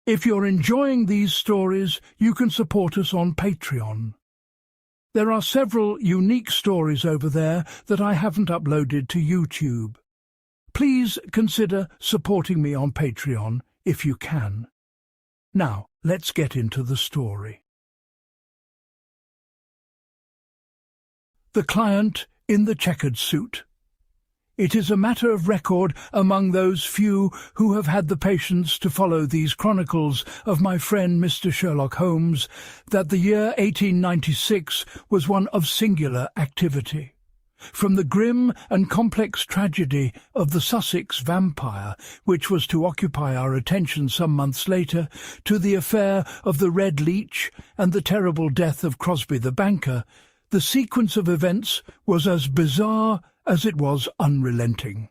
If you're enjoying these stories, you can support us on Patreon. There are several unique stories over there that I haven't uploaded to YouTube. Please consider supporting me on Patreon if you can. Now, let's get into the story. The client in the checkered suit. It is a matter of record among those few who have had the patience to follow these chronicles of my friend Mr. Sherlock Holmes that the year 1896 was one of singular activity. From the grim and complex tragedy of the Sussex vampire, which was to occupy our attention some months later, to the affair of the Red Leech and the terrible death of Crosby the banker, the sequence of events was as bizarre as it was unrelenting.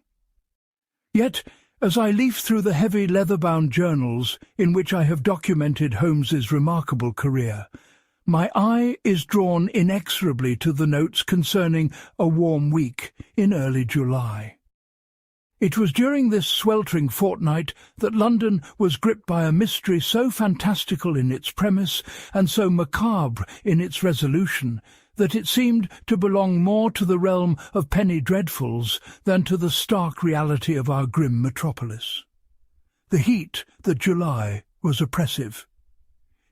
Yet, as I leaf through the heavy leather-bound journals in which I have documented Holmes's remarkable career, my eye is drawn inexorably to the notes concerning a warm week in early July. It was during this sweltering fortnight that London was gripped by a mystery so fantastical in its premise and so macabre in its resolution that it seemed to belong more to the realm of penny dreadfuls than to the stark reality of our grim metropolis. The heat that July was oppressive.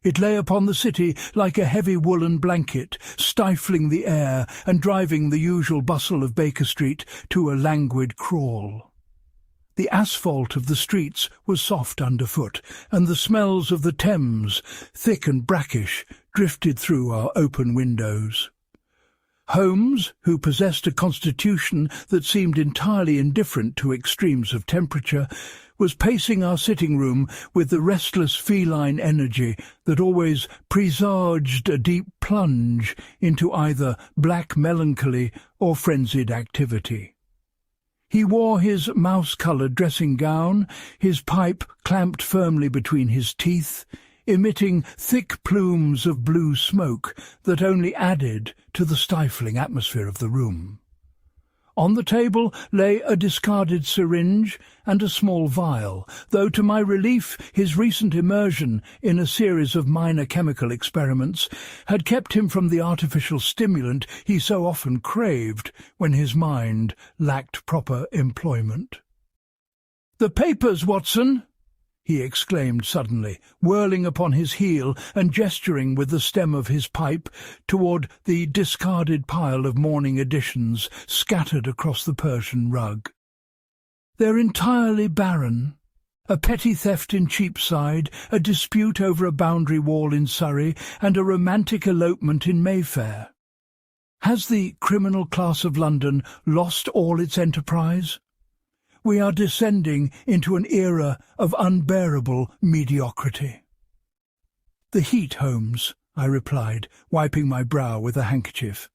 It lay upon the city like a heavy woolen blanket, stifling the air and driving the usual bustle of Baker Street to a languid crawl. The asphalt of the streets was soft underfoot, and the smells of the Thames, thick and brackish, drifted through our open windows. Holmes, who possessed a constitution that seemed entirely indifferent to extremes of temperature, was pacing our sitting room with the restless feline energy that always presaged a deep plunge into either black melancholy or frenzied activity. He wore his mouse-coloured dressing gown, his pipe clamped firmly between his teeth, emitting thick plumes of blue smoke that only added to the stifling atmosphere of the room. On the table lay a discarded syringe and a small vial, though to my relief his recent immersion in a series of minor chemical experiments had kept him from the artificial stimulant he so often craved when his mind lacked proper employment. "The papers, Watson!" he exclaimed suddenly, whirling upon his heel and gesturing with the stem of his pipe toward the discarded pile of morning editions scattered across the Persian rug. "They're entirely barren. A petty theft in Cheapside, a dispute over a boundary wall in Surrey, and a romantic elopement in Mayfair. Has the criminal class of London lost all its enterprise? We are descending into an era of unbearable mediocrity." "The heat, Holmes," I replied, wiping my brow with a handkerchief.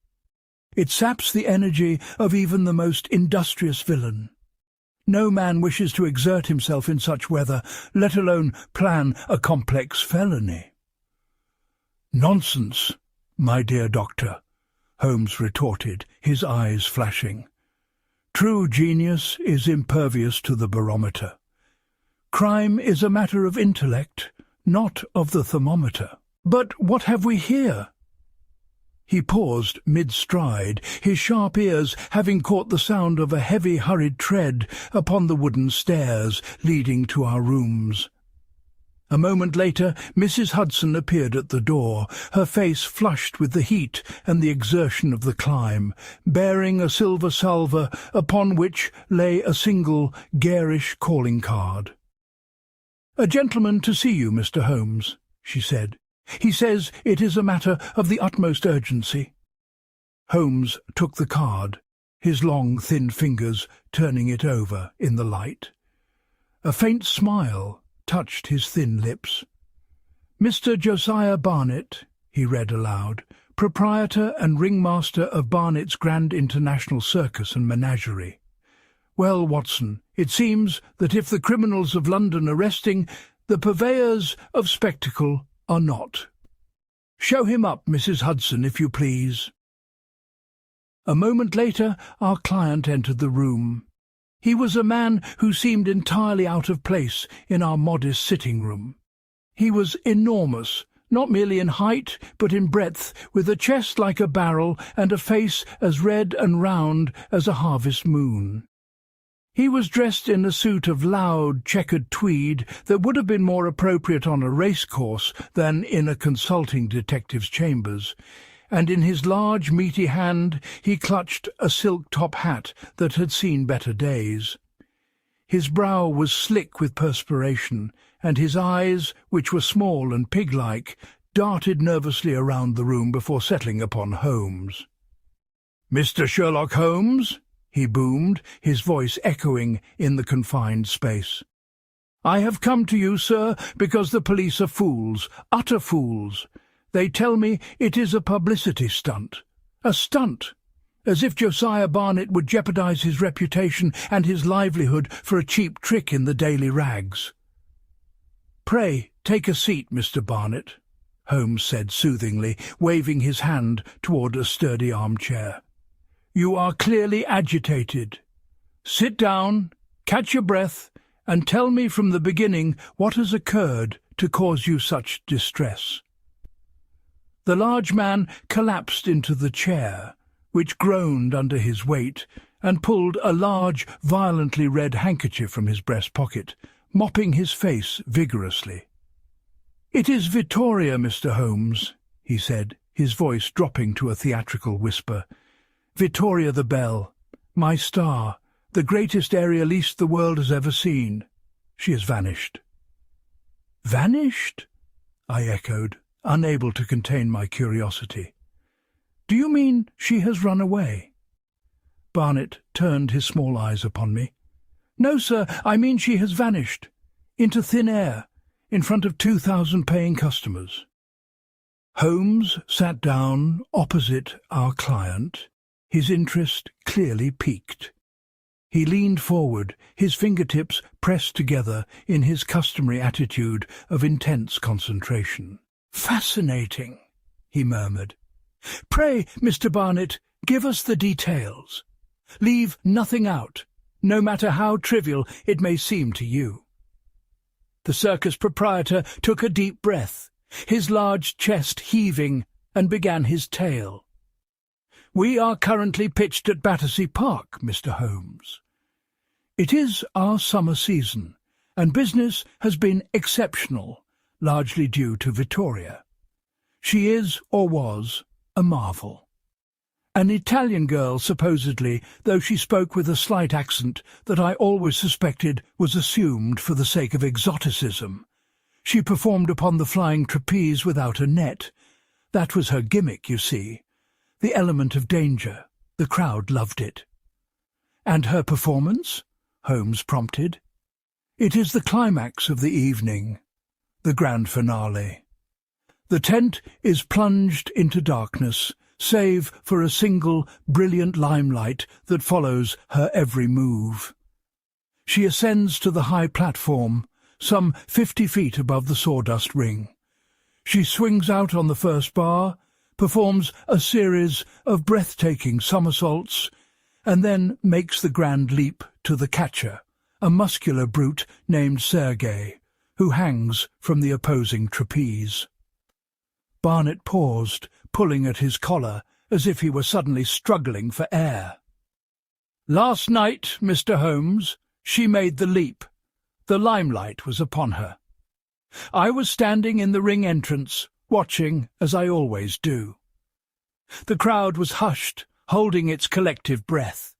"It saps the energy of even the most industrious villain. No man wishes to exert himself in such weather, let alone plan a complex felony." "Nonsense, my dear doctor," Holmes retorted, his eyes flashing. "True genius is impervious to the barometer. Crime is a matter of intellect, not of the thermometer. But what have we here?" He paused mid-stride, his sharp ears having caught the sound of a heavy, hurried tread upon the wooden stairs leading to our rooms. A moment later, Mrs. Hudson appeared at the door, her face flushed with the heat and the exertion of the climb, bearing a silver salver upon which lay a single, garish calling card. "A gentleman to see you, Mr. Holmes," she said. "He says it is a matter of the utmost urgency." Holmes took the card, his long, thin fingers turning it over in the light. A faint smile touched his thin lips. "Mr. Josiah Barnet," he read aloud, "proprietor and ringmaster of Barnet's Grand International Circus and Menagerie. Well, Watson, it seems that if the criminals of London are resting, the purveyors of spectacle are not. Show him up, Mrs. Hudson, if you please." A moment later our client entered the room. He was a man who seemed entirely out of place in our modest sitting-room. He was enormous, not merely in height, but in breadth, with a chest like a barrel and a face as red and round as a harvest moon. He was dressed in a suit of loud, checkered tweed that would have been more appropriate on a racecourse than in a consulting detective's chambers, and in his large, meaty hand he clutched a silk-top hat that had seen better days. His brow was slick with perspiration, and his eyes, which were small and pig-like, darted nervously around the room before settling upon Holmes. "Mr. Sherlock Holmes?" he boomed, his voice echoing in the confined space. "I have come to you, sir, because the police are fools, utter fools. They tell me it is a publicity stunt. A stunt! As if Josiah Barnet would jeopardize his reputation and his livelihood for a cheap trick in the daily rags." "Pray, take a seat, Mr. Barnet," Holmes said soothingly, waving his hand toward a sturdy armchair. "You are clearly agitated. Sit down, catch your breath, and tell me from the beginning what has occurred to cause you such distress." The large man collapsed into the chair, which groaned under his weight, and pulled a large, violently red handkerchief from his breast pocket, mopping his face vigorously. "It is Vittoria, Mr. Holmes," he said, his voice dropping to a theatrical whisper. "Vittoria the Belle, my star, the greatest aerialiste the world has ever seen. She has vanished." "Vanished?" I echoed, unable to contain my curiosity. "Do you mean she has run away?" Barnet turned his small eyes upon me. "No, sir, I mean she has vanished. Into thin air, in front of 2,000 paying customers." Holmes sat down opposite our client, his interest clearly piqued. He leaned forward, his fingertips pressed together in his customary attitude of intense concentration. "Fascinating," he murmured. "Pray, Mr. Barnet, give us the details. Leave nothing out, no matter how trivial it may seem to you." The circus proprietor took a deep breath, his large chest heaving, and began his tale. "We are currently pitched at Battersea Park, Mr. Holmes. It is our summer season, and business has been exceptional, largely due to Vittoria. She is, or was, a marvel. An Italian girl, supposedly, though she spoke with a slight accent that I always suspected was assumed for the sake of exoticism. She performed upon the flying trapeze without a net. That was her gimmick, you see. The element of danger. The crowd loved it." "And her performance?" Holmes prompted. "It is the climax of the evening, the grand finale. The tent is plunged into darkness, save for a single brilliant limelight that follows her every move. She ascends to the high platform, some 50 feet above the sawdust ring. She swings out on the first bar, performs a series of breathtaking somersaults, and then makes the grand leap to the catcher, a muscular brute named Sergei, who hangs from the opposing trapeze." Barnet paused, pulling at his collar, as if he were suddenly struggling for air. "Last night, Mr. Holmes, she made the leap. The limelight was upon her. I was standing in the ring entrance, watching as I always do. The crowd was hushed, holding its collective breath.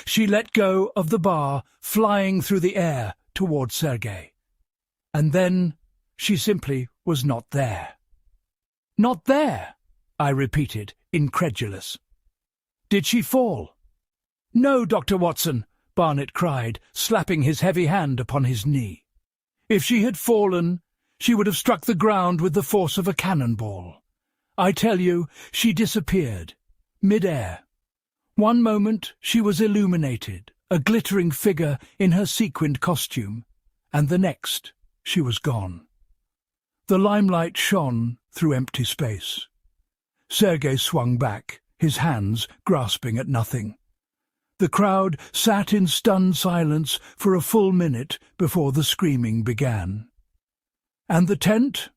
She let go of the bar, flying through the air toward Sergei. And then she simply was not there." "Not there?" I repeated, incredulous. "Did she fall?" "No, Dr. Watson," Barnet cried, slapping his heavy hand upon his knee. "If she had fallen, she would have struck the ground with the force of a cannonball. I tell you, she disappeared, mid-air. One moment she was illuminated, a glittering figure in her sequined costume, and the next she was gone. The limelight shone through empty space. Sergei swung back, his hands grasping at nothing. The crowd sat in stunned silence for a full minute before the screaming began. "And the tent?"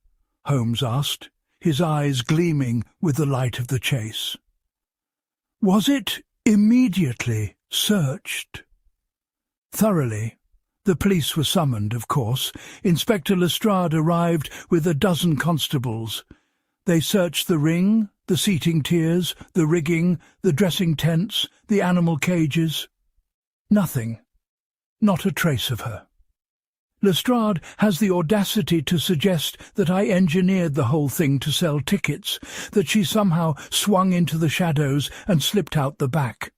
Holmes asked, his eyes gleaming with the light of the chase. "Was it immediately searched?" "Thoroughly. The police were summoned, of course. Inspector Lestrade arrived with a dozen constables. They searched the ring, the seating tiers, the rigging, the dressing tents, the animal cages. Nothing. Not a trace of her. Lestrade has the audacity to suggest that I engineered the whole thing to sell tickets, that she somehow swung into the shadows and slipped out the back.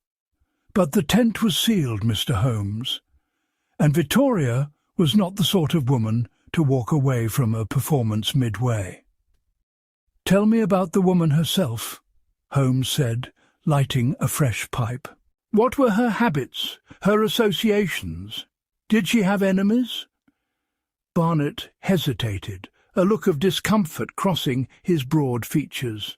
But the tent was sealed, Mr. Holmes, and Vittoria was not the sort of woman to walk away from a performance midway. "Tell me about the woman herself," Holmes said, lighting a fresh pipe. "What were her habits, her associations? Did she have enemies?" Barnett hesitated, a look of discomfort crossing his broad features.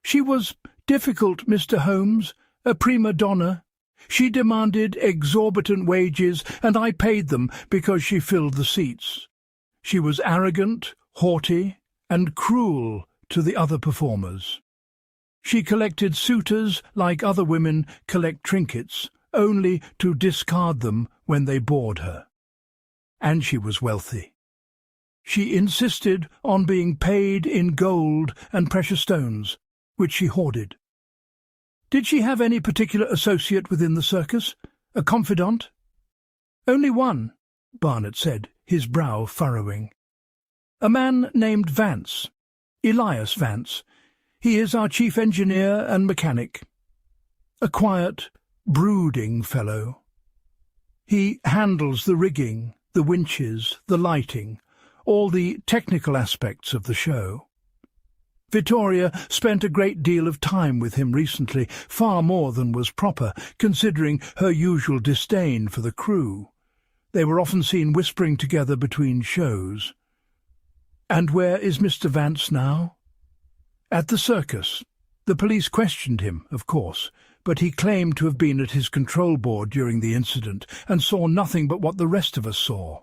"She was difficult, Mr. Holmes, a prima donna. She demanded exorbitant wages, and I paid them because she filled the seats. She was arrogant, haughty, and cruel to the other performers. She collected suitors like other women collect trinkets, only to discard them when they bored her. And she was wealthy. She insisted on being paid in gold and precious stones, which she hoarded. Did she have any particular associate within the circus? A confidant?" "Only one," Barnett said, his brow furrowing. "A man named Vance, Elias Vance. He is our chief engineer and mechanic. A quiet, brooding fellow. He handles the rigging, the winches, the lighting, all the technical aspects of the show. Vittoria spent a great deal of time with him recently, far more than was proper, considering her usual disdain for the crew. They were often seen whispering together between shows. And where is Mr. Vance now?" "At the circus. The police questioned him, of course, but he claimed to have been at his control board during the incident and saw nothing but what the rest of us saw."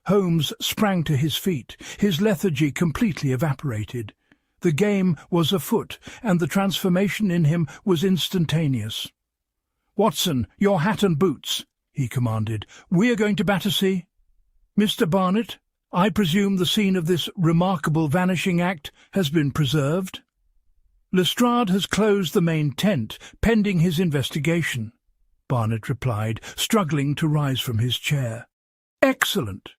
Holmes sprang to his feet, his lethargy completely evaporated. The game was afoot, and the transformation in him was instantaneous. "Watson, your hat and boots," he commanded. "We are going to Battersea. Mr. Barnett, I presume the scene of this remarkable vanishing act has been preserved?" "Lestrade has closed the main tent, pending his investigation," Barnett replied, struggling to rise from his chair. "Excellent.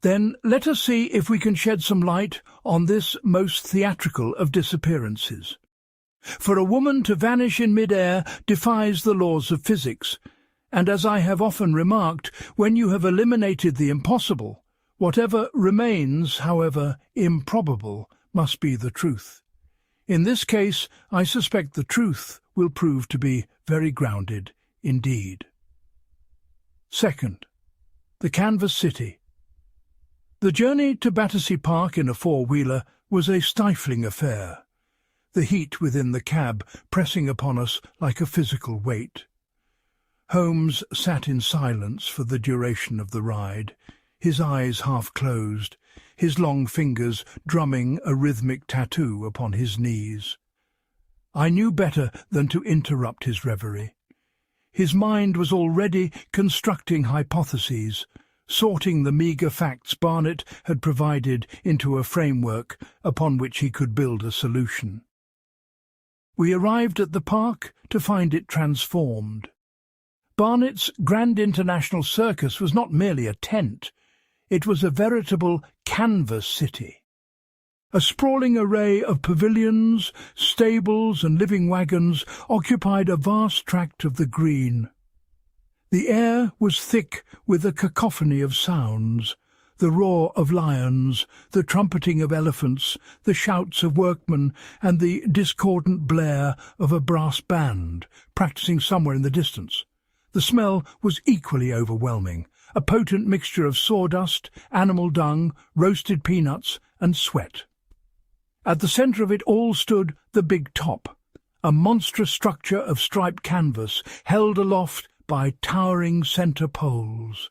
Then let us see if we can shed some light on this most theatrical of disappearances. For a woman to vanish in mid-air defies the laws of physics, and as I have often remarked, when you have eliminated the impossible, whatever remains, however improbable, must be the truth. In this case, I suspect the truth will prove to be very grounded indeed." Second, the Canvas City. The journey to Battersea Park in a four-wheeler was a stifling affair, the heat within the cab pressing upon us like a physical weight. Holmes sat in silence for the duration of the ride, his eyes half closed, his long fingers drumming a rhythmic tattoo upon his knees. I knew better than to interrupt his reverie. His mind was already constructing hypotheses, sorting the meagre facts Barnett had provided into a framework upon which he could build a solution. We arrived at the park to find it transformed. Barnett's Grand International Circus was not merely a tent, it was a veritable canvas city. A sprawling array of pavilions, stables and living wagons occupied a vast tract of the green. The air was thick with a cacophony of sounds, the roar of lions, the trumpeting of elephants, the shouts of workmen, and the discordant blare of a brass band practising somewhere in the distance. The smell was equally overwhelming, a potent mixture of sawdust, animal dung, roasted peanuts, and sweat. At the centre of it all stood the big top, a monstrous structure of striped canvas held aloft by towering centre poles.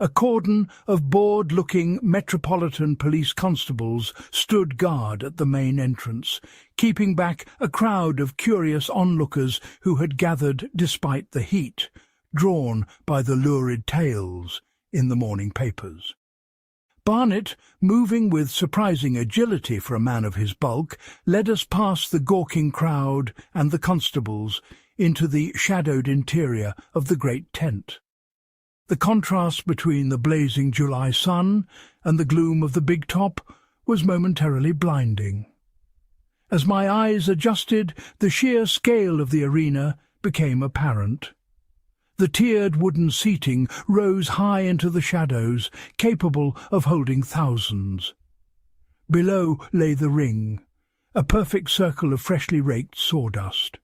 A cordon of bored-looking Metropolitan Police constables stood guard at the main entrance, keeping back a crowd of curious onlookers who had gathered despite the heat, drawn by the lurid tales in the morning papers. Barnet, moving with surprising agility for a man of his bulk, led us past the gawking crowd and the constables into the shadowed interior of the great tent. The contrast between the blazing July sun and the gloom of the big top was momentarily blinding. As my eyes adjusted, the sheer scale of the arena became apparent. The tiered wooden seating rose high into the shadows, capable of holding thousands. Below lay the ring, a perfect circle of freshly raked sawdust.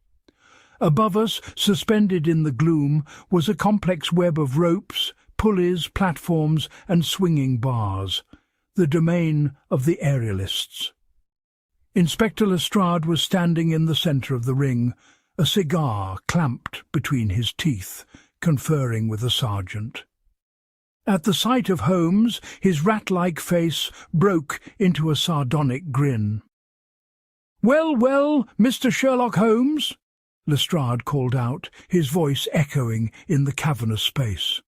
Above us, suspended in the gloom, was a complex web of ropes, pulleys, platforms, and swinging bars, the domain of the aerialists. Inspector Lestrade was standing in the centre of the ring, a cigar clamped between his teeth, conferring with a sergeant. At the sight of Holmes, his rat-like face broke into a sardonic grin. "Well, well, Mr. Sherlock Holmes," Lestrade called out, his voice echoing in the cavernous space.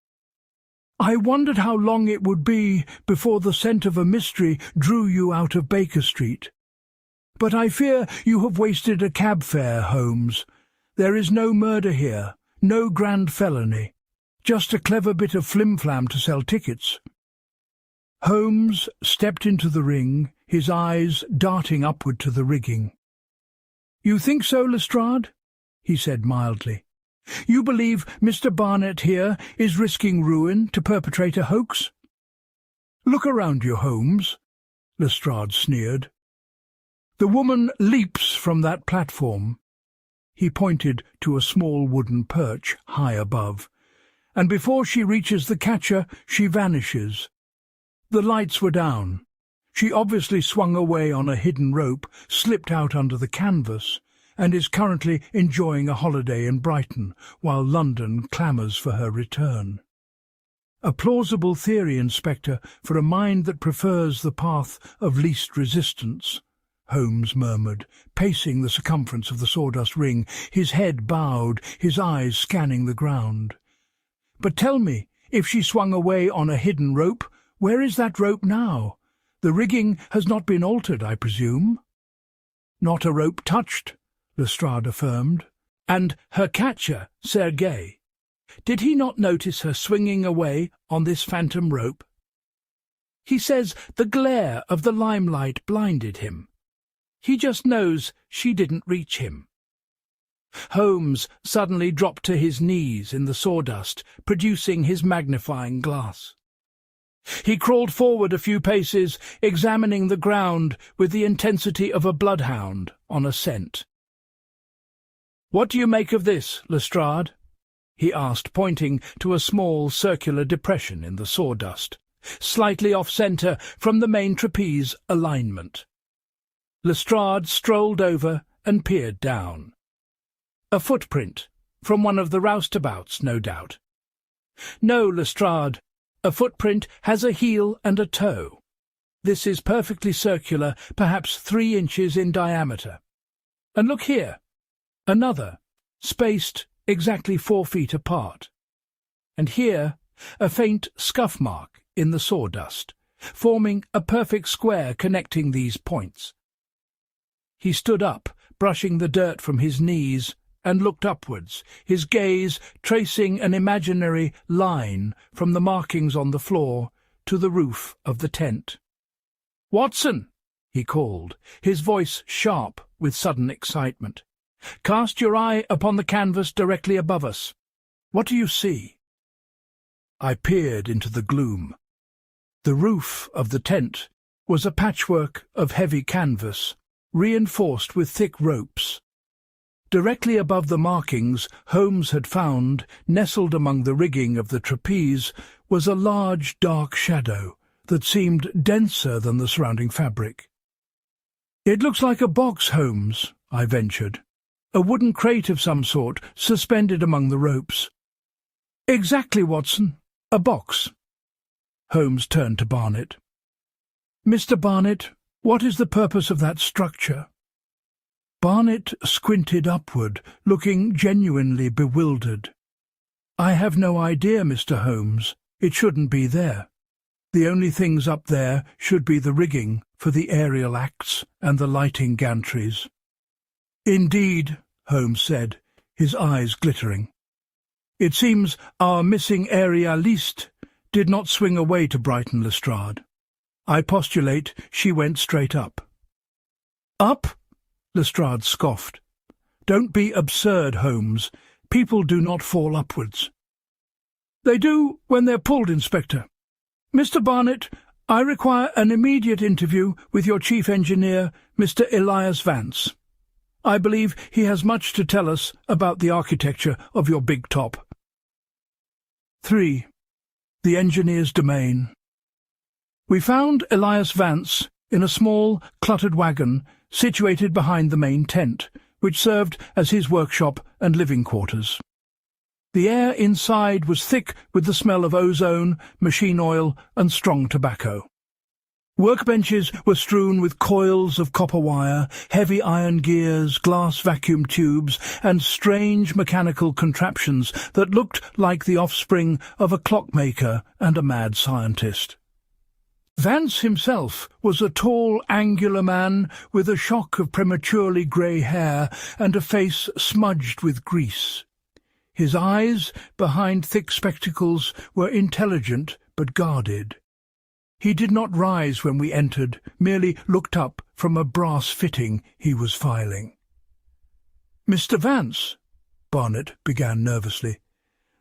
"I wondered how long it would be before the scent of a mystery drew you out of Baker Street. But I fear you have wasted a cab fare, Holmes. There is no murder here, no grand felony, just a clever bit of flim-flam to sell tickets." Holmes stepped into the ring, his eyes darting upward to the rigging. "You think so, Lestrade?" he said mildly. "You believe Mr. Barnet here is risking ruin to perpetrate a hoax?" "Look around you, Holmes," Lestrade sneered. "The woman leaps from that platform." He pointed to a small wooden perch high above, "and before she reaches the catcher, she vanishes. The lights were down. She obviously swung away on a hidden rope, slipped out under the canvas, and is currently enjoying a holiday in Brighton, while London clamours for her return." "A plausible theory, Inspector, for a mind that prefers the path of least resistance," Holmes murmured, pacing the circumference of the sawdust ring, his head bowed, his eyes scanning the ground. "But tell me, if she swung away on a hidden rope, where is that rope now? The rigging has not been altered, I presume?" "Not a rope touched," Lestrade affirmed. "And her catcher, Sergei, did he not notice her swinging away on this phantom rope?" "He says the glare of the limelight blinded him. He just knows she didn't reach him." Holmes suddenly dropped to his knees in the sawdust, producing his magnifying glass. He crawled forward a few paces, examining the ground with the intensity of a bloodhound on a scent. "What do you make of this, Lestrade?" he asked, pointing to a small circular depression in the sawdust, slightly off-centre from the main trapeze alignment. Lestrade strolled over and peered down. "A footprint, from one of the roustabouts, no doubt." "No, Lestrade. A footprint has a heel and a toe. This is perfectly circular, perhaps 3 inches in diameter. And look here. Another, spaced exactly 4 feet apart. And here, a faint scuff mark in the sawdust, forming a perfect square connecting these points." He stood up, brushing the dirt from his knees, and looked upwards, his gaze tracing an imaginary line from the markings on the floor to the roof of the tent. "Watson!" he called, his voice sharp with sudden excitement. "Cast your eye upon the canvas directly above us. What do you see?" I peered into the gloom. The roof of the tent was a patchwork of heavy canvas, reinforced with thick ropes. Directly above the markings Holmes had found, nestled among the rigging of the trapeze, was a large dark shadow that seemed denser than the surrounding fabric. "It looks like a box, Holmes," I ventured. "A wooden crate of some sort, suspended among the ropes." "Exactly, Watson. A box. Holmes turned to Barnett. "Mr. Barnett, what is the purpose of that structure?" Barnett squinted upward, looking genuinely bewildered. "I have no idea, Mr. Holmes. It shouldn't be there. The only things up there should be the rigging for the aerial acts and the lighting gantries." "Indeed," Holmes said, his eyes glittering. "It seems our missing aerialiste did not swing away to Brighton Lestrade. I postulate she went straight up." "Up?" Lestrade scoffed. "Don't be absurd, Holmes. People do not fall upwards." "They do when they're pulled, Inspector. Mr. Barnett, I require an immediate interview with your chief engineer, Mr. Elias Vance. I believe he has much to tell us about the architecture of your big top." 3. The engineer's domain. We found Elias Vance in a small, cluttered wagon situated behind the main tent, which served as his workshop and living quarters. The air inside was thick with the smell of ozone, machine oil, and strong tobacco. Workbenches were strewn with coils of copper wire, heavy iron gears, glass vacuum tubes, and strange mechanical contraptions that looked like the offspring of a clockmaker and a mad scientist. Vance himself was a tall, angular man with a shock of prematurely grey hair and a face smudged with grease. His eyes, behind thick spectacles, were intelligent but guarded. He did not rise when we entered, merely looked up from a brass fitting he was filing. "Mr. Vance," Barnett began nervously,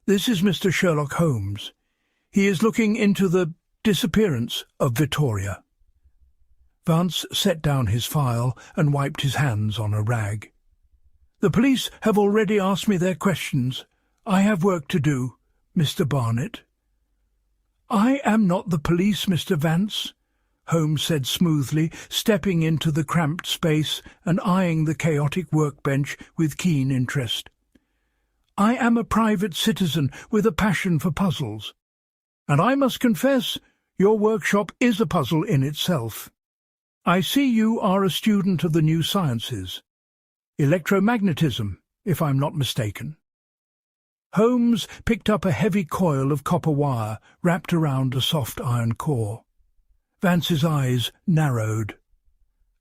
"this is Mr. Sherlock Holmes. He is looking into the disappearance of Vittoria." Vance set down his file and wiped his hands on a rag. "The police have already asked me their questions. I have work to do, Mr. Barnett." "I am not the police, Mr. Vance," Holmes said smoothly, stepping into the cramped space and eyeing the chaotic workbench with keen interest. "I am a private citizen with a passion for puzzles. And I must confess, your workshop is a puzzle in itself. I see you are a student of the new sciences. Electromagnetism, if I'm not mistaken." Holmes picked up a heavy coil of copper wire wrapped around a soft iron core. Vance's eyes narrowed.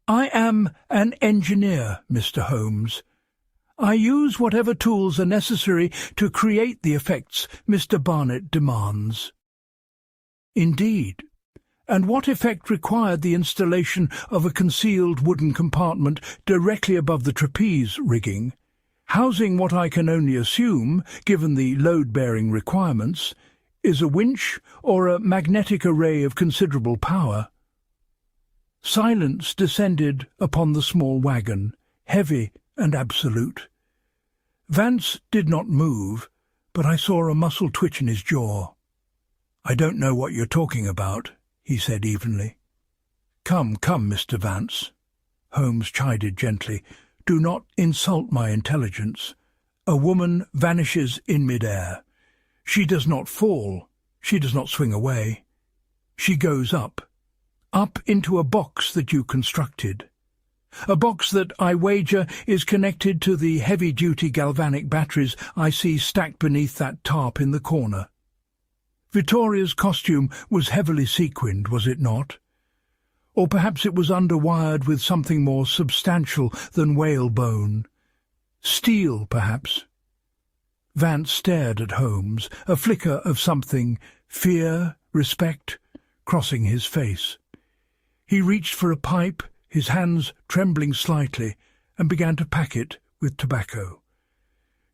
"I am an engineer, Mr. Holmes. I use whatever tools are necessary to create the effects Mr. Barnett demands." "Indeed. And what effect required the installation of a concealed wooden compartment directly above the trapeze rigging, housing what I can only assume, given the load-bearing requirements, is a winch or a magnetic array of considerable power?" Silence descended upon the small wagon, heavy and absolute. Vance did not move, but I saw a muscle twitch in his jaw. "I don't know what you're talking about," he said evenly. Come, Mr. Vance," Holmes chided gently. "Do not insult my intelligence. A woman vanishes in mid-air. She does not fall. She does not swing away. She goes up into a box that you constructed. A box that, I wager, is connected to the heavy-duty galvanic batteries I see stacked beneath that tarp in the corner. Vittoria's costume was heavily sequined, was it not? Or perhaps it was underwired with something more substantial than whalebone. Steel, perhaps." Vance stared at Holmes, a flicker of something, fear, respect, crossing his face. He reached for a pipe, his hands trembling slightly, and began to pack it with tobacco.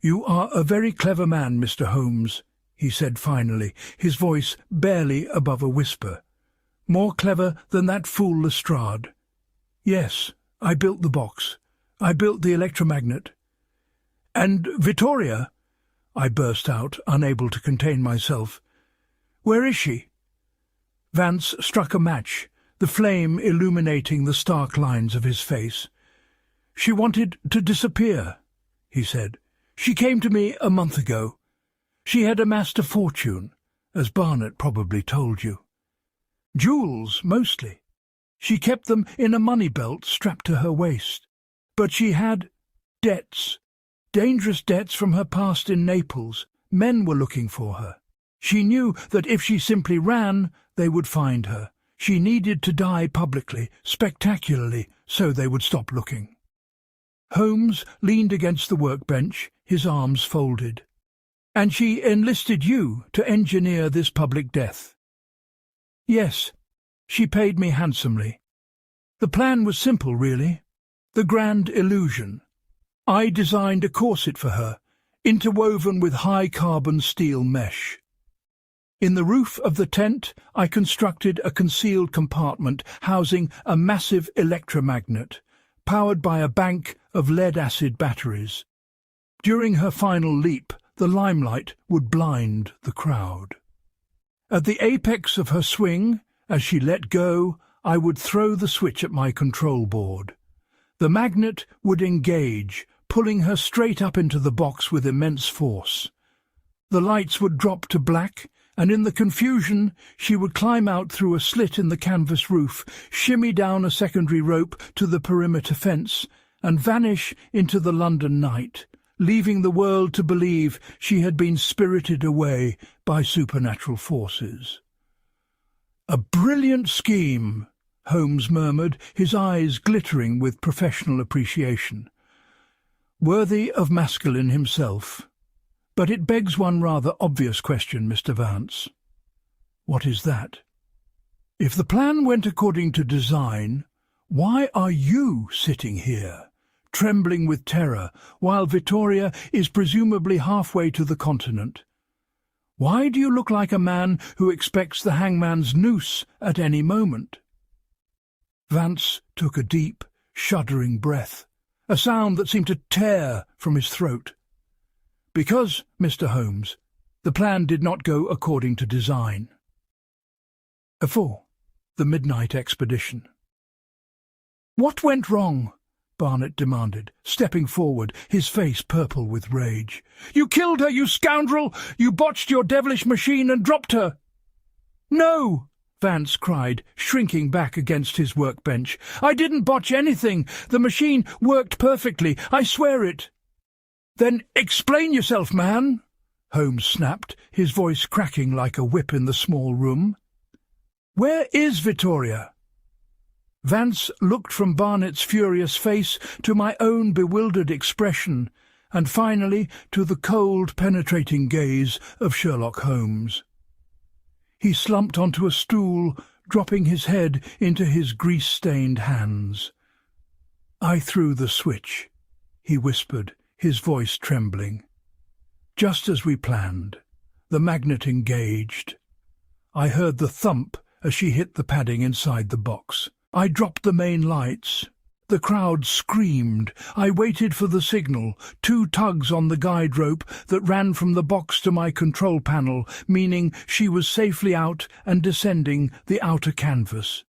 "You are a very clever man, Mr. Holmes," he said finally, his voice barely above a whisper. "More clever than that fool Lestrade. Yes, I built the box. I built the electromagnet." "And Vittoria?" I burst out, unable to contain myself. "Where is she?" Vance struck a match, the flame illuminating the stark lines of his face. "She wanted to disappear," he said. "She came to me a month ago. She had amassed a fortune, as Barnett probably told you. Jewels, mostly. She kept them in a money belt strapped to her waist. But she had debts, dangerous debts from her past in Naples. Men were looking for her. She knew that if she simply ran, they would find her. She needed to die publicly, spectacularly, so they would stop looking. Holmes leaned against the workbench, his arms folded. And she enlisted you to engineer this public death. Yes, she paid me handsomely. The plan was simple, really. The grand illusion. I designed a corset for her, interwoven with high-carbon steel mesh. In the roof of the tent, I constructed a concealed compartment housing a massive electromagnet, powered by a bank of lead-acid batteries. During her final leap, the limelight would blind the crowd. At the apex of her swing, as she let go, I would throw the switch at my control board. The magnet would engage, pulling her straight up into the box with immense force. The lights would drop to black, and in the confusion she would climb out through a slit in the canvas roof, shimmy down a secondary rope to the perimeter fence, and vanish into the London night, leaving the world to believe she had been spirited away by supernatural forces. "A brilliant scheme," Holmes murmured, his eyes glittering with professional appreciation. "Worthy of Maskelyne himself. But it begs one rather obvious question, Mr. Vance." "What is that?" "If the plan went according to design, why are you sitting here, trembling with terror, while Vittoria is presumably halfway to the continent? Why do you look like a man who expects the hangman's noose at any moment?" Vance took a deep, shuddering breath, a sound that seemed to tear from his throat. "Because, Mr. Holmes, the plan did not go according to design." "4. The midnight expedition." "What went wrong?" Barnett demanded, stepping forward, his face purple with rage. "You killed her, you scoundrel! You botched your devilish machine and dropped her!" "No!" Vance cried, shrinking back against his workbench. "I didn't botch anything. The machine worked perfectly. I swear it." "Then explain yourself, man!" Holmes snapped, his voice cracking like a whip in the small room. "Where is Vittoria?" Vance looked from Barnett's furious face to my own bewildered expression, and finally to the cold, penetrating gaze of Sherlock Holmes. He slumped onto a stool, dropping his head into his grease-stained hands. "I threw the switch," he whispered, his voice trembling. "Just as we planned. The magnet engaged. I heard the thump as she hit the padding inside the box. I dropped the main lights. The crowd screamed. I waited for the signal, 2 tugs on the guide rope that ran from the box to my control panel, meaning she was safely out and descending the outer canvas."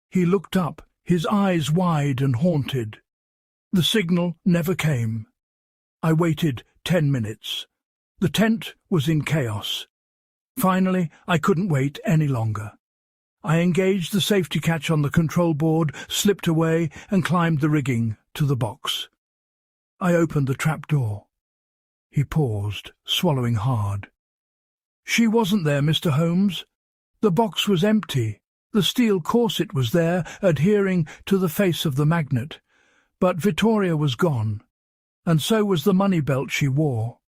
He looked up, his eyes wide and haunted. The signal never came. I waited 10 minutes. The tent was in chaos. Finally, I couldn't wait any longer. I engaged the safety catch on the control board, slipped away, and climbed the rigging to the box. I opened the trapdoor. He paused, swallowing hard. "She wasn't there, Mr. Holmes. The box was empty. The steel corset was there, adhering to the face of the magnet. But Vittoria was gone, and so was the money belt she wore."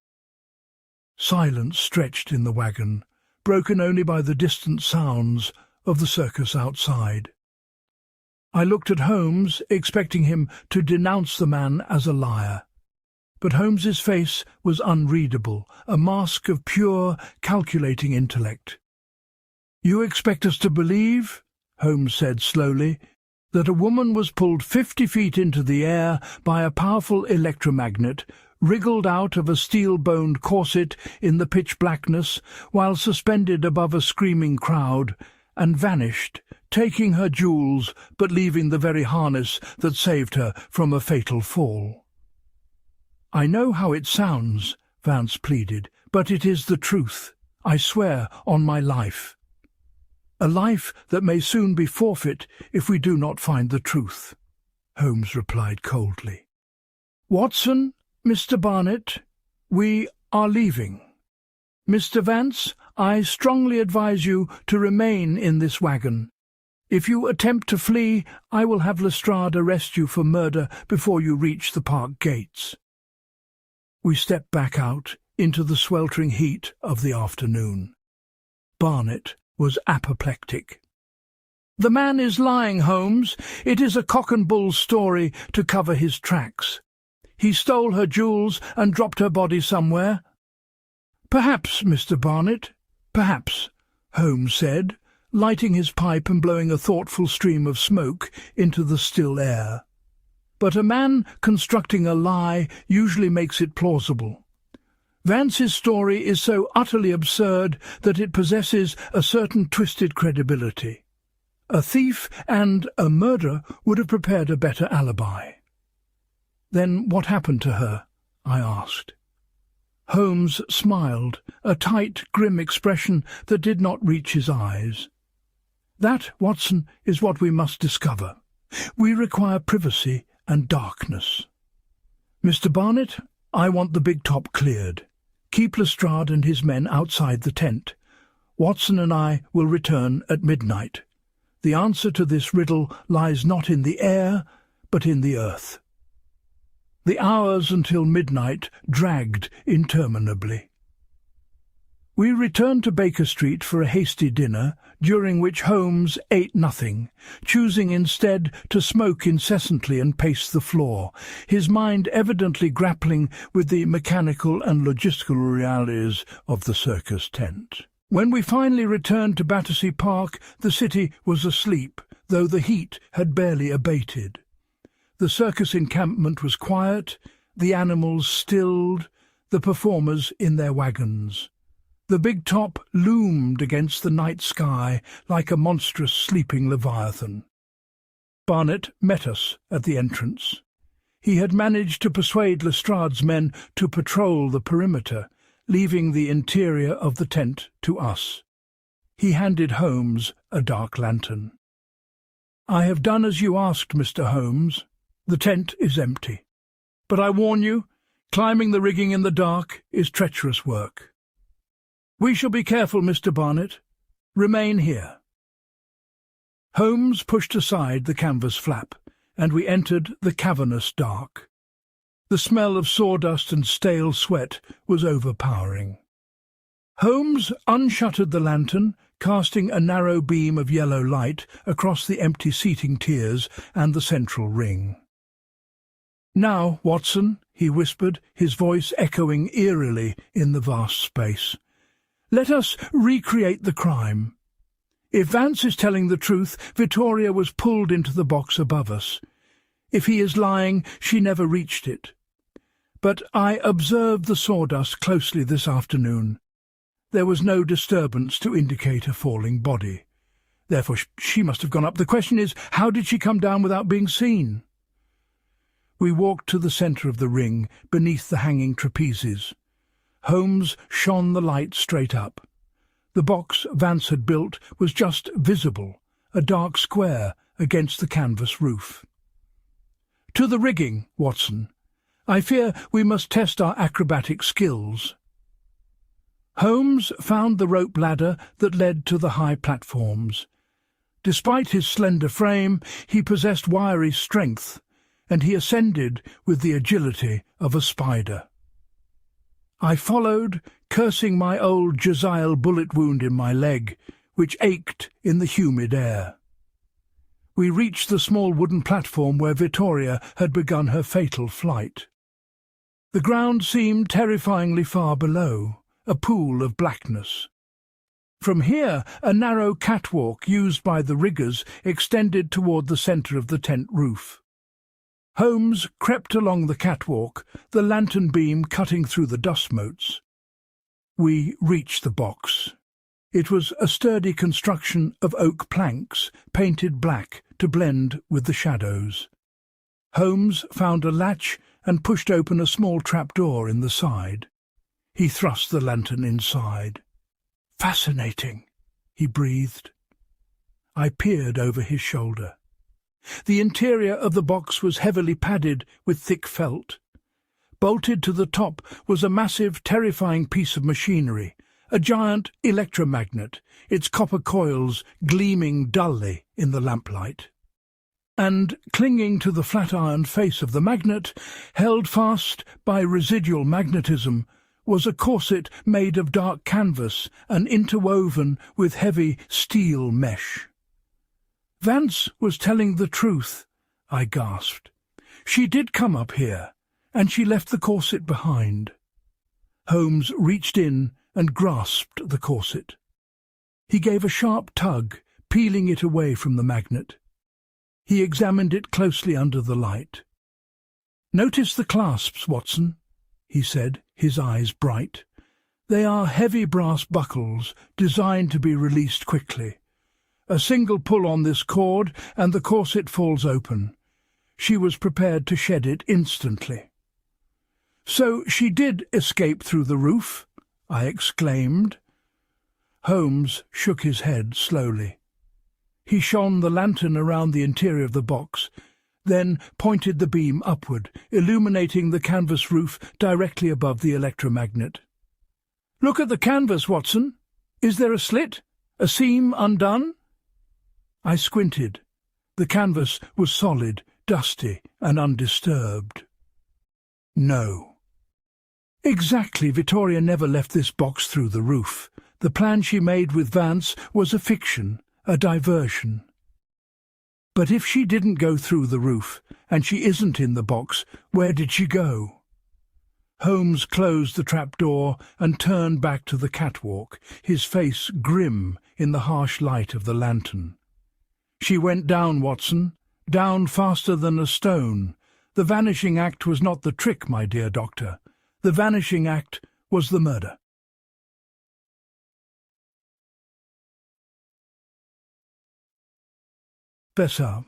Silence stretched in the wagon, broken only by the distant sounds of the circus outside. I looked at Holmes, expecting him to denounce the man as a liar. But Holmes's face was unreadable, a mask of pure, calculating intellect. "You expect us to believe," Holmes said slowly, "that a woman was pulled 50 feet into the air by a powerful electromagnet, wriggled out of a steel-boned corset in the pitch blackness while suspended above a screaming crowd, and vanished, taking her jewels but leaving the very harness that saved her from a fatal fall." "I know how it sounds," Vance pleaded, "but it is the truth. I swear on my life." a life that may soon be forfeit if we do not find the truth," Holmes replied coldly. "Watson, Mr. Barnett, we are leaving. Mr. Vance, I strongly advise you to remain in this wagon. If you attempt to flee, I will have Lestrade arrest you for murder before you reach the park gates." We stepped back out into the sweltering heat of the afternoon. Barnett was apoplectic. "The man is lying, Holmes. It is a cock-and-bull story to cover his tracks. He stole her jewels and dropped her body somewhere." "Perhaps, Mr. Barnett, perhaps," Holmes said, lighting his pipe and blowing a thoughtful stream of smoke into the still air. "But a man constructing a lie usually makes it plausible. Vance's story is so utterly absurd that it possesses a certain twisted credibility. A thief and a murderer would have prepared a better alibi." "Then what happened to her?" I asked. Holmes smiled, a tight, grim expression that did not reach his eyes. "That, Watson, is what we must discover. We require privacy and darkness. Mr. Barnett, I want the big top cleared. Keep Lestrade and his men outside the tent. Watson and I will return at midnight. The answer to this riddle lies not in the air, but in the earth." The hours until midnight dragged interminably. We returned to Baker Street for a hasty dinner, during which Holmes ate nothing, choosing instead to smoke incessantly and pace the floor, his mind evidently grappling with the mechanical and logistical realities of the circus tent. When we finally returned to Battersea Park, the city was asleep, though the heat had barely abated. The circus encampment was quiet, the animals stilled, the performers in their wagons. The big top loomed against the night sky like a monstrous sleeping leviathan. Barnett met us at the entrance. He had managed to persuade Lestrade's men to patrol the perimeter, leaving the interior of the tent to us. He handed Holmes a dark lantern. "I have done as you asked, Mr. Holmes. The tent is empty. But I warn you, climbing the rigging in the dark is treacherous work. We shall be careful, Mr. Barnett. Remain here." Holmes pushed aside the canvas flap, and we entered the cavernous dark. The smell of sawdust and stale sweat was overpowering. Holmes unshuttered the lantern, casting a narrow beam of yellow light across the empty seating tiers and the central ring. "Now, Watson," he whispered, his voice echoing eerily in the vast space, "let us recreate the crime. If Vance is telling the truth, Vittoria was pulled into the box above us. If he is lying, she never reached it. But I observed the sawdust closely this afternoon. There was no disturbance to indicate a falling body. Therefore she must have gone up. The question is, how did she come down without being seen?" We walked to the centre of the ring, beneath the hanging trapezes. Holmes shone the light straight up. The box Vance had built was just visible, a dark square against the canvas roof. "To the rigging, Watson. I fear we must test our acrobatic skills." Holmes found the rope ladder that led to the high platforms. Despite his slender frame, he possessed wiry strength, and he ascended with the agility of a spider. I followed, cursing my old Jezile bullet wound in my leg, which ached in the humid air. We reached the small wooden platform where Vittoria had begun her fatal flight. The ground seemed terrifyingly far below, a pool of blackness. From here, a narrow catwalk used by the riggers extended toward the centre of the tent roof. Holmes crept along the catwalk, the lantern beam cutting through the dust motes. We reached the box. It was a sturdy construction of oak planks, painted black to blend with the shadows. Holmes found a latch and pushed open a small trapdoor in the side. He thrust the lantern inside. "Fascinating," he breathed. I peered over his shoulder. The interior of the box was heavily padded with thick felt. Bolted to the top was a massive, terrifying piece of machinery, a giant electromagnet, its copper coils gleaming dully in the lamplight. And, clinging to the flat-iron face of the magnet, held fast by residual magnetism, was a corset made of dark canvas and interwoven with heavy steel mesh. "Vance was telling the truth," I gasped. "She did come up here, and she left the corset behind." Holmes reached in and grasped the corset. He gave a sharp tug, peeling it away from the magnet. He examined it closely under the light. "Notice the clasps, Watson," he said, his eyes bright. "They are heavy brass buckles designed to be released quickly. A single pull on this cord and the corset falls open." She was prepared to shed it instantly. "So she did escape through the roof?" I exclaimed. Holmes shook his head slowly. He shone the lantern around the interior of the box, then pointed the beam upward, illuminating the canvas roof directly above the electromagnet. "Look at the canvas, Watson. Is there a slit? A seam undone?" I squinted. The canvas was solid, dusty, and undisturbed. "No." Exactly, Vittoria never left this box through the roof. The plan she made with Vance was a fiction, a diversion. But if she didn't go through the roof, and she isn't in the box, where did she go? Holmes closed the trapdoor and turned back to the catwalk, his face grim in the harsh light of the lantern. "She went down, Watson, down faster than a stone. The vanishing act was not the trick, my dear doctor. The vanishing act was the murder." Belle.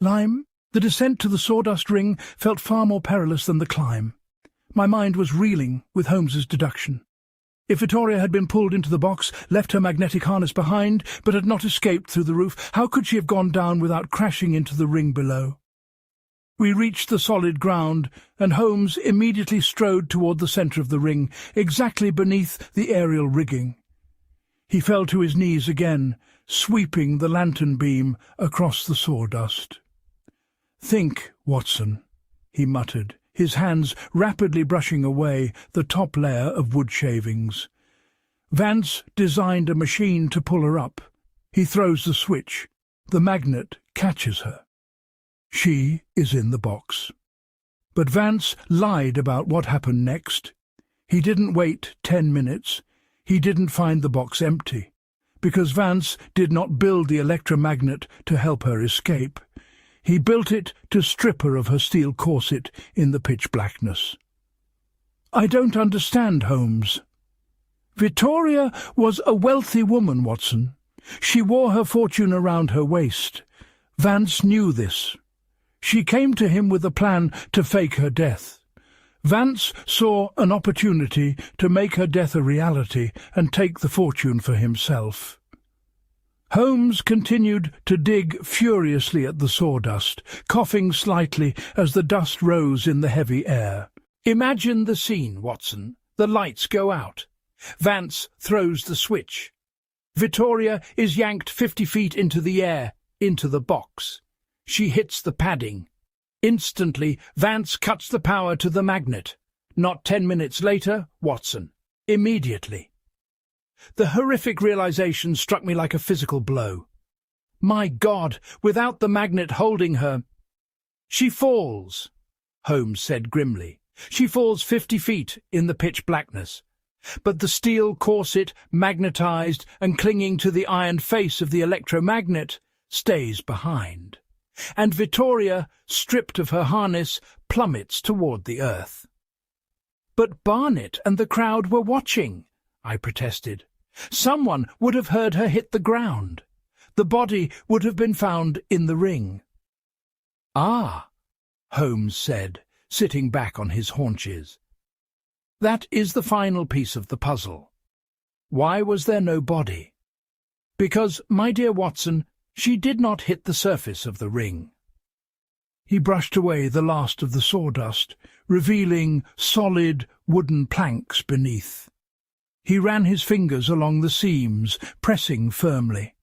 Lime, the descent to the sawdust ring felt far more perilous than the climb. My mind was reeling with Holmes's deduction. If Vittoria had been pulled into the box, left her magnetic harness behind, but had not escaped through the roof, how could she have gone down without crashing into the ring below? We reached the solid ground, and Holmes immediately strode toward the centre of the ring, exactly beneath the aerial rigging. He fell to his knees again, sweeping the lantern beam across the sawdust. "Think, Watson," he muttered, his hands rapidly brushing away the top layer of wood shavings. "Vance designed a machine to pull her up. He throws the switch. The magnet catches her. She is in the box." But Vance lied about what happened next. He didn't wait 10 minutes. He didn't find the box empty, because Vance did not build the electromagnet to help her escape. He built it to strip her of her steel corset in the pitch blackness. "I don't understand, Holmes." "Vittoria was a wealthy woman, Watson. She wore her fortune around her waist. Vance knew this. She came to him with a plan to fake her death. Vance saw an opportunity to make her death a reality and take the fortune for himself." Holmes continued to dig furiously at the sawdust, coughing slightly as the dust rose in the heavy air. "Imagine the scene, Watson. The lights go out. Vance throws the switch. Vittoria is yanked 50 feet into the air, into the box. She hits the padding. Instantly, Vance cuts the power to the magnet. Not 10 minutes later, Watson. Immediately." The horrific realization struck me like a physical blow. My God, without the magnet holding her— "She falls," Holmes said grimly. "She falls 50 feet in the pitch blackness. But the steel corset, magnetized and clinging to the iron face of the electromagnet, stays behind. And Vittoria, stripped of her harness, plummets toward the earth." "But Barnett and the crowd were watching," I protested. "Someone would have heard her hit the ground. The body would have been found in the ring." "Ah," Holmes said, sitting back on his haunches. "That is the final piece of the puzzle. Why was there no body?" because, my dear Watson, she did not hit the surface of the ring." He brushed away the last of the sawdust, revealing solid wooden planks beneath. He ran his fingers along the seams, pressing firmly.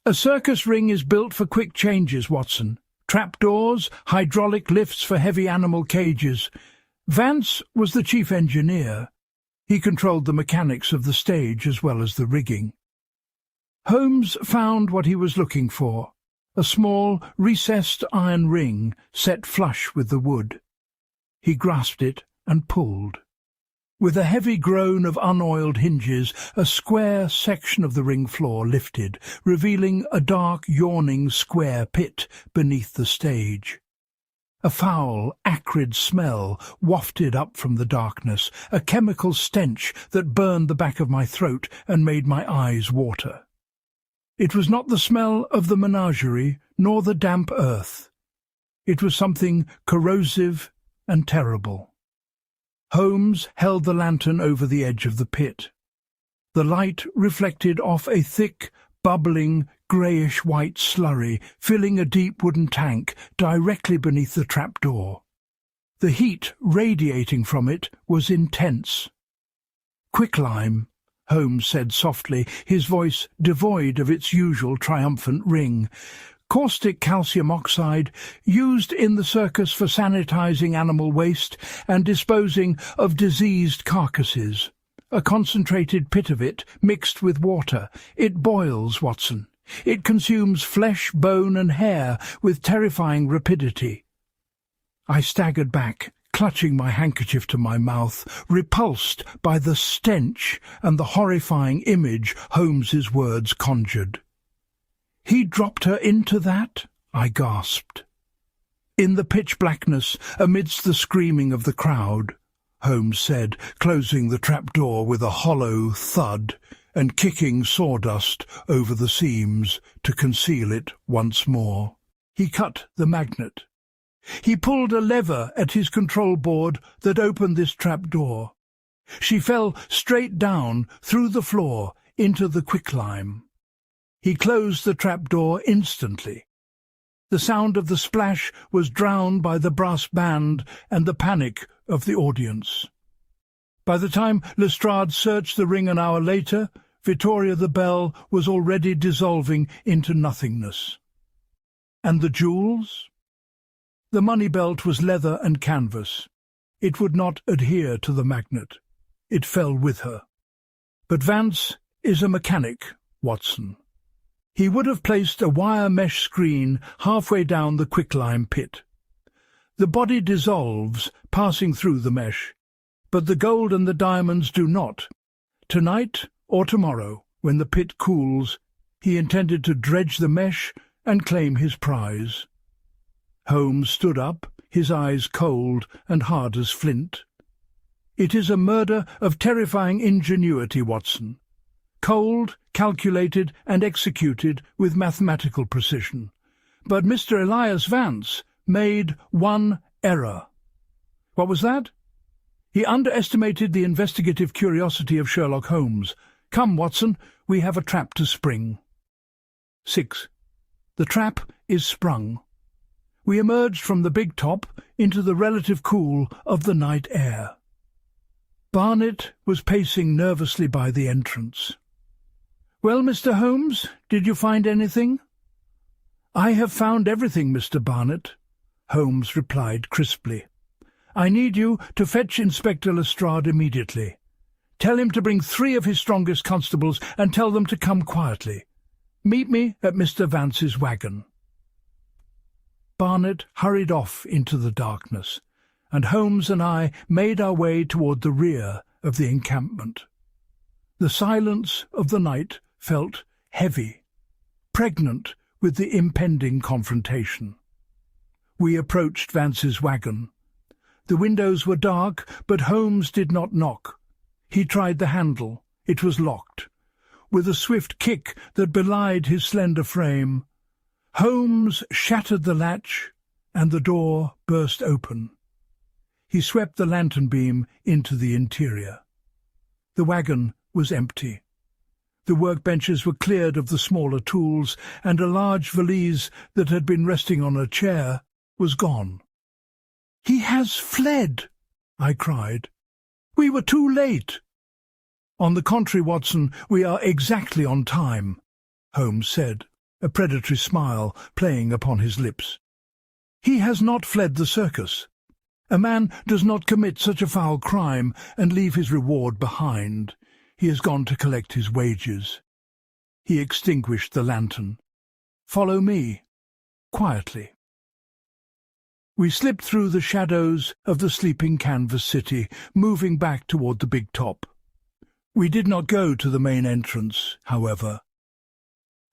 "A circus ring is built for quick changes, Watson. Trapdoors, hydraulic lifts for heavy animal cages. Vance was the chief engineer. He controlled the mechanics of the stage as well as the rigging." Holmes found what he was looking for, a small, recessed iron ring set flush with the wood. He grasped it and pulled. With a heavy groan of unoiled hinges, a square section of the ring floor lifted, revealing a dark, yawning square pit beneath the stage. A foul, acrid smell wafted up from the darkness, a chemical stench that burned the back of my throat and made my eyes water. It was not the smell of the menagerie, nor the damp earth. It was something corrosive and terrible. Holmes held the lantern over the edge of the pit. The light reflected off a thick, bubbling, greyish-white slurry, filling a deep wooden tank directly beneath the trapdoor. The heat radiating from it was intense. "Quicklime," Holmes said softly, his voice devoid of its usual triumphant ring. "Caustic calcium oxide, used in the circus for sanitizing animal waste and disposing of diseased carcasses. A concentrated pit of it, mixed with water. It boils, Watson. It consumes flesh, bone and hair with terrifying rapidity." I staggered back, clutching my handkerchief to my mouth, repulsed by the stench and the horrifying image Holmes's words conjured. "He dropped her into that?" I gasped. "In the pitch blackness, amidst the screaming of the crowd," Holmes said, closing the trapdoor with a hollow thud and kicking sawdust over the seams to conceal it once more. He cut the magnet. He pulled a lever at his control board that opened this trapdoor. She fell straight down through the floor into the quicklime. He closed the trapdoor instantly. The sound of the splash was drowned by the brass band and the panic of the audience. By the time Lestrade searched the ring an hour later, Vittoria the Belle was already dissolving into nothingness. And the jewels? The money belt was leather and canvas. It would not adhere to the magnet. It fell with her. But Vance is a mechanic, Watson. He would have placed a wire mesh screen halfway down the quicklime pit. The body dissolves, passing through the mesh, but the gold and the diamonds do not. Tonight or tomorrow, when the pit cools, he intended to dredge the mesh and claim his prize. Holmes stood up, his eyes cold and hard as flint. "It is a murder of terrifying ingenuity, Watson. Cold, calculated and executed with mathematical precision. But Mr. Elias Vance made one error." "What was that?" "He underestimated the investigative curiosity of Sherlock Holmes. Come, Watson, we have a trap to spring." 6. The trap is sprung. We emerged from the big top into the relative cool of the night air. Barnett was pacing nervously by the entrance. "Well, Mr. Holmes, did you find anything?" "I have found everything, Mr. Barnett," Holmes replied crisply. "I need you to fetch Inspector Lestrade immediately. Tell him to bring 3 of his strongest constables and tell them to come quietly. Meet me at Mr. Vance's wagon." Barnett hurried off into the darkness, and Holmes and I made our way toward the rear of the encampment. The silence of the night felt heavy, pregnant with the impending confrontation. We approached Vance's wagon. The windows were dark, but Holmes did not knock. He tried the handle. It was locked. With a swift kick that belied his slender frame, Holmes shattered the latch, and the door burst open. He swept the lantern beam into the interior. The wagon was empty. The workbenches were cleared of the smaller tools, and a large valise that had been resting on a chair was gone. "He has fled!" I cried. "We were too late." "On the contrary, Watson, we are exactly on time," Holmes said, a predatory smile playing upon his lips. "He has not fled the circus. A man does not commit such a foul crime and leave his reward behind. He has gone to collect his wages." He extinguished the lantern. "Follow me, quietly." We slipped through the shadows of the sleeping canvas city, moving back toward the big top. We did not go to the main entrance, however.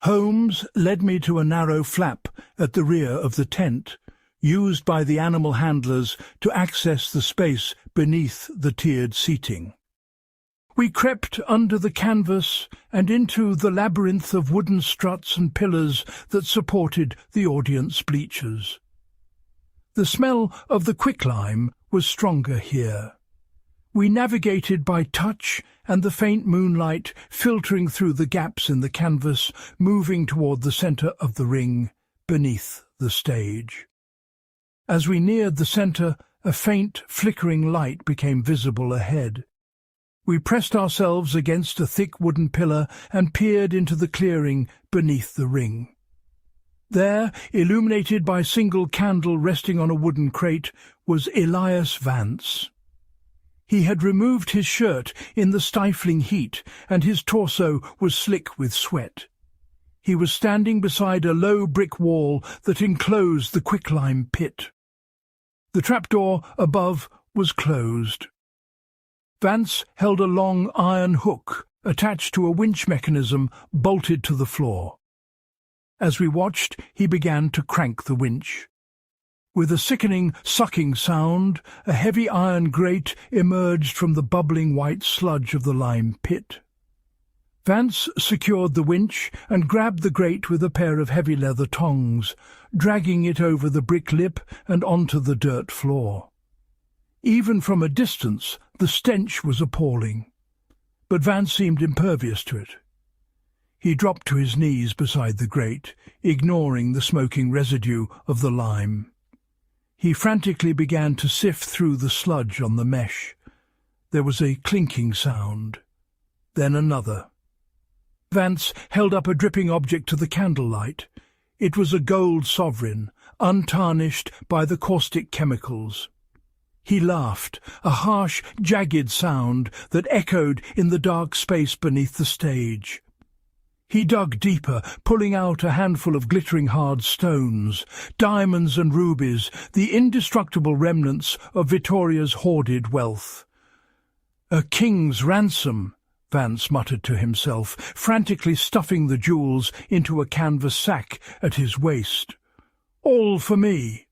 Holmes led me to a narrow flap at the rear of the tent, used by the animal handlers to access the space beneath the tiered seating. We crept under the canvas and into the labyrinth of wooden struts and pillars that supported the audience bleachers. The smell of the quicklime was stronger here. We navigated by touch and the faint moonlight filtering through the gaps in the canvas, moving toward the centre of the ring beneath the stage. As we neared the centre, a faint, flickering light became visible ahead. We pressed ourselves against a thick wooden pillar and peered into the clearing beneath the ring. There, illuminated by a single candle resting on a wooden crate, was Elias Vance. He had removed his shirt in the stifling heat, and his torso was slick with sweat. He was standing beside a low brick wall that enclosed the quicklime pit. The trapdoor above was closed. Vance held a long iron hook attached to a winch mechanism bolted to the floor. As we watched, he began to crank the winch. With a sickening, sucking sound, a heavy iron grate emerged from the bubbling white sludge of the lime pit. Vance secured the winch and grabbed the grate with a pair of heavy leather tongs, dragging it over the brick lip and onto the dirt floor. Even from a distance, the stench was appalling, but Vance seemed impervious to it. He dropped to his knees beside the grate, ignoring the smoking residue of the lime. He frantically began to sift through the sludge on the mesh. There was a clinking sound, then another. Vance held up a dripping object to the candlelight. It was a gold sovereign, untarnished by the caustic chemicals. He laughed, a harsh, jagged sound that echoed in the dark space beneath the stage. He dug deeper, pulling out a handful of glittering hard stones, diamonds and rubies, the indestructible remnants of Vittoria's hoarded wealth. "A king's ransom," Vance muttered to himself, frantically stuffing the jewels into a canvas sack at his waist. "All for me."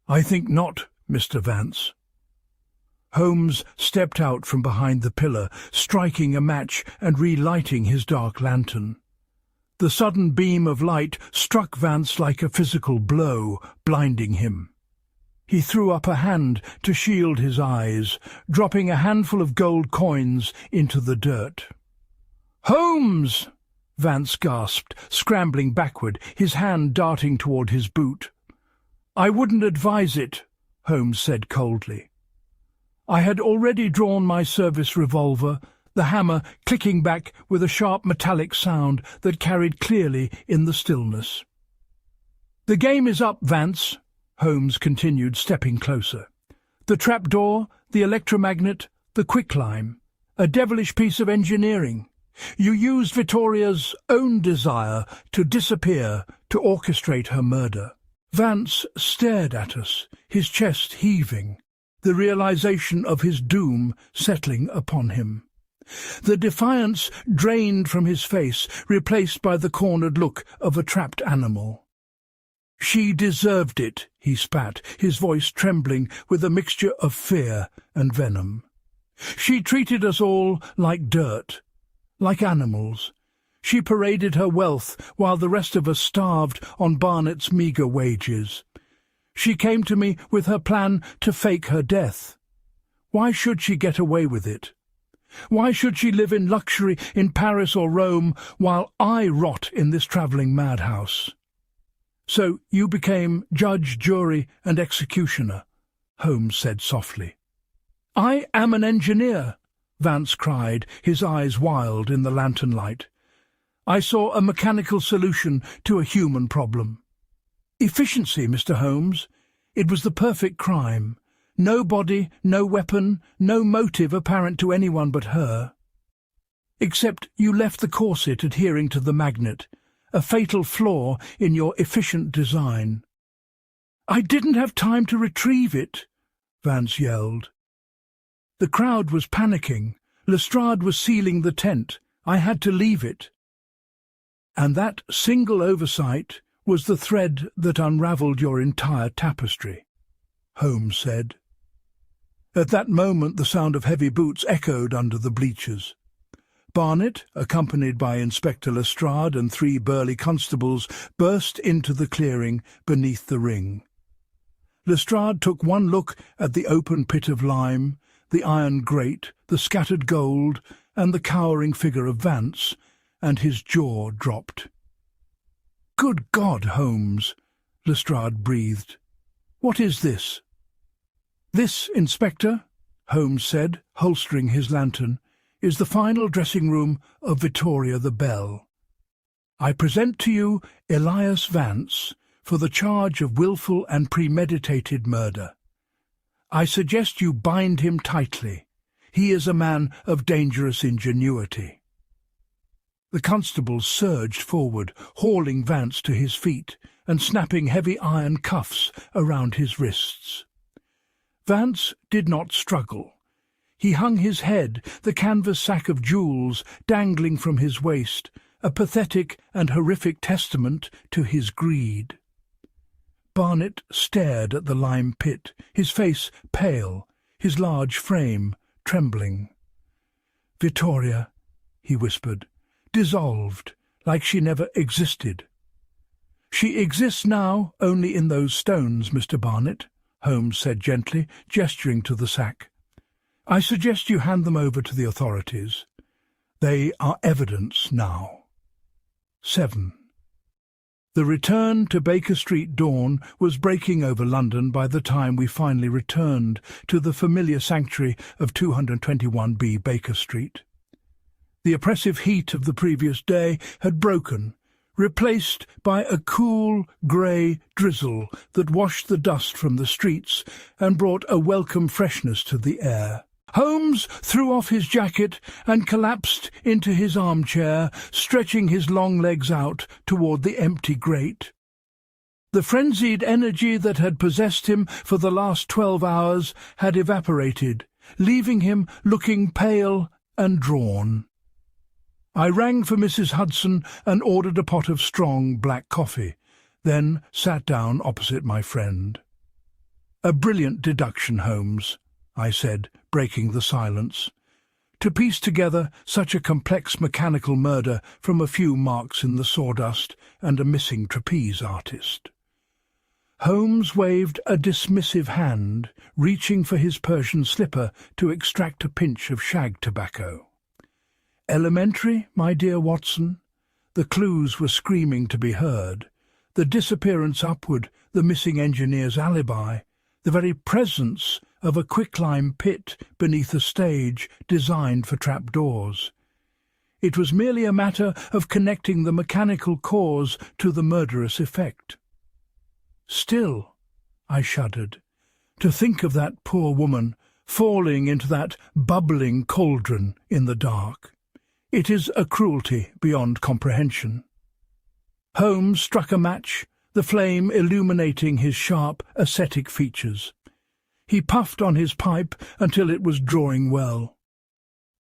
"I think not, Mr. Vance." Holmes stepped out from behind the pillar, striking a match and relighting his dark lantern. The sudden beam of light struck Vance like a physical blow, blinding him. He threw up a hand to shield his eyes, dropping a handful of gold coins into the dirt. "Holmes!" Vance gasped, scrambling backward, his hand darting toward his boot. "I wouldn't advise it," Holmes said coldly. I had already drawn my service revolver, the hammer clicking back with a sharp metallic sound that carried clearly in the stillness. "The game is up, Vance," Holmes continued, stepping closer. "The trapdoor, the electromagnet, the quicklime, a devilish piece of engineering. You used Vittoria's own desire to disappear to orchestrate her murder." Vance stared at us, his chest heaving, the realization of his doom settling upon him. The defiance drained from his face, replaced by the cornered look of a trapped animal. "She deserved it," he spat, his voice trembling with a mixture of fear and venom. "She treated us all like dirt, like animals. She paraded her wealth while the rest of us starved on Barnett's meagre wages. She came to me with her plan to fake her death. Why should she get away with it? Why should she live in luxury in Paris or Rome while I rot in this travelling madhouse? So you became judge, jury, and executioner, Holmes said softly. I am an engineer, Vance cried, his eyes wild in the lantern light. I saw a mechanical solution to a human problem. Efficiency, Mr. Holmes. It was the perfect crime. No body, no weapon, no motive apparent to anyone but her. Except you left the corset adhering to the magnet, a fatal flaw in your efficient design. I didn't have time to retrieve it, Vance yelled. The crowd was panicking. Lestrade was sealing the tent. I had to leave it. And that single oversight was the thread that unravelled your entire tapestry, Holmes said. At that moment the sound of heavy boots echoed under the bleachers. Barnett, accompanied by Inspector Lestrade and 3 burly constables, burst into the clearing beneath the ring. Lestrade took one look at the open pit of lime, the iron grate, the scattered gold, and the cowering figure of Vance, and his jaw dropped. "Good God, Holmes," Lestrade breathed. "What is this?" "This, Inspector," Holmes said, holstering his lantern, "is the final dressing-room of Vittoria the Belle. I present to you Elias Vance for the charge of willful and premeditated murder. I suggest you bind him tightly. He is a man of dangerous ingenuity." The constables surged forward, hauling Vance to his feet and snapping heavy iron cuffs around his wrists. Vance did not struggle. He hung his head, the canvas sack of jewels dangling from his waist, a pathetic and horrific testament to his greed. Barnett stared at the lime pit, his face pale, his large frame trembling. "Vittoria," he whispered, "dissolved, like she never existed." "She exists now only in those stones, Mr. Barnett," Holmes said gently, gesturing to the sack. "I suggest you hand them over to the authorities. They are evidence now." 7. The return to Baker Street dawn was breaking over London by the time we finally returned to the familiar sanctuary of 221B Baker Street. The oppressive heat of the previous day had broken, replaced by a cool, grey drizzle that washed the dust from the streets and brought a welcome freshness to the air. Holmes threw off his jacket and collapsed into his armchair, stretching his long legs out toward the empty grate. The frenzied energy that had possessed him for the last 12 hours had evaporated, leaving him looking pale and drawn. I rang for Mrs. Hudson and ordered a pot of strong black coffee, then sat down opposite my friend. "A brilliant deduction, Holmes," I said, breaking the silence. "To piece together such a complex mechanical murder from a few marks in the sawdust and a missing trapeze artist." Holmes waved a dismissive hand, reaching for his Persian slipper to extract a pinch of shag tobacco. "Elementary, my dear Watson. The clues were screaming to be heard. The disappearance upward, the missing engineer's alibi, the very presence of a quicklime pit beneath a stage designed for trapdoors. It was merely a matter of connecting the mechanical cause to the murderous effect." "Still," I shuddered, "to think of that poor woman falling into that bubbling cauldron in the dark. It is a cruelty beyond comprehension." Holmes struck a match, the flame illuminating his sharp, ascetic features. He puffed on his pipe until it was drawing well.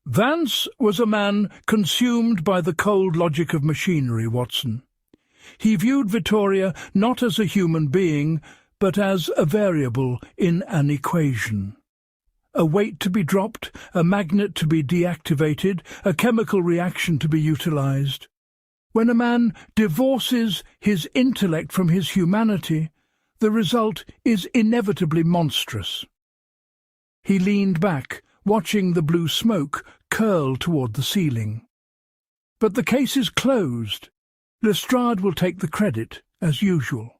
"Vance was a man consumed by the cold logic of machinery, Watson. He viewed Vittoria not as a human being, but as a variable in an equation. A weight to be dropped, a magnet to be deactivated, a chemical reaction to be utilized. When a man divorces his intellect from his humanity, the result is inevitably monstrous." He leaned back, watching the blue smoke curl toward the ceiling. But the case is closed. Lestrade will take the credit, as usual.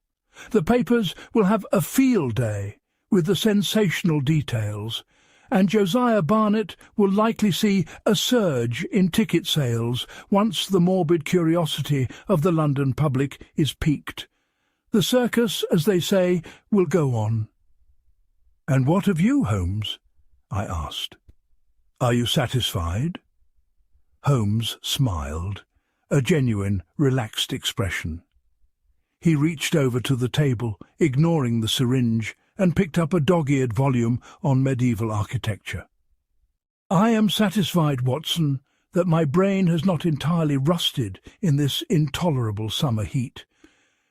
The papers will have a field day with the sensational details, and Josiah Barnett will likely see a surge in ticket sales once the morbid curiosity of the London public is piqued. The circus, as they say, will go on. "And what of you, Holmes?" I asked. "Are you satisfied?" Holmes smiled, a genuine, relaxed expression. He reached over to the table, ignoring the syringe, and picked up a dog-eared volume on medieval architecture. "I am satisfied, Watson, that my brain has not entirely rusted in this intolerable summer heat.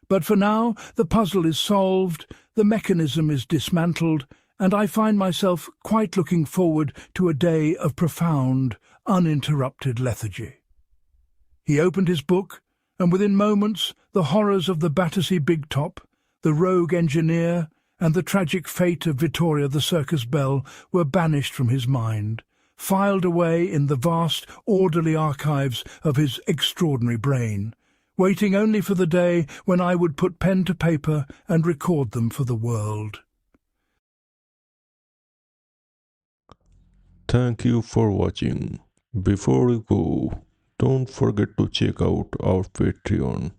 But for now the puzzle is solved, the mechanism is dismantled, and I find myself quite looking forward to a day of profound, uninterrupted lethargy." He opened his book, and within moments the horrors of the Battersea Big Top, the rogue engineer, and the tragic fate of Vittoria the Circus Belle were banished from his mind, filed away in the vast, orderly archives of his extraordinary brain, waiting only for the day when I would put pen to paper and record them for the world. Thank you for watching. Before you go, don't forget to check out our Patreon.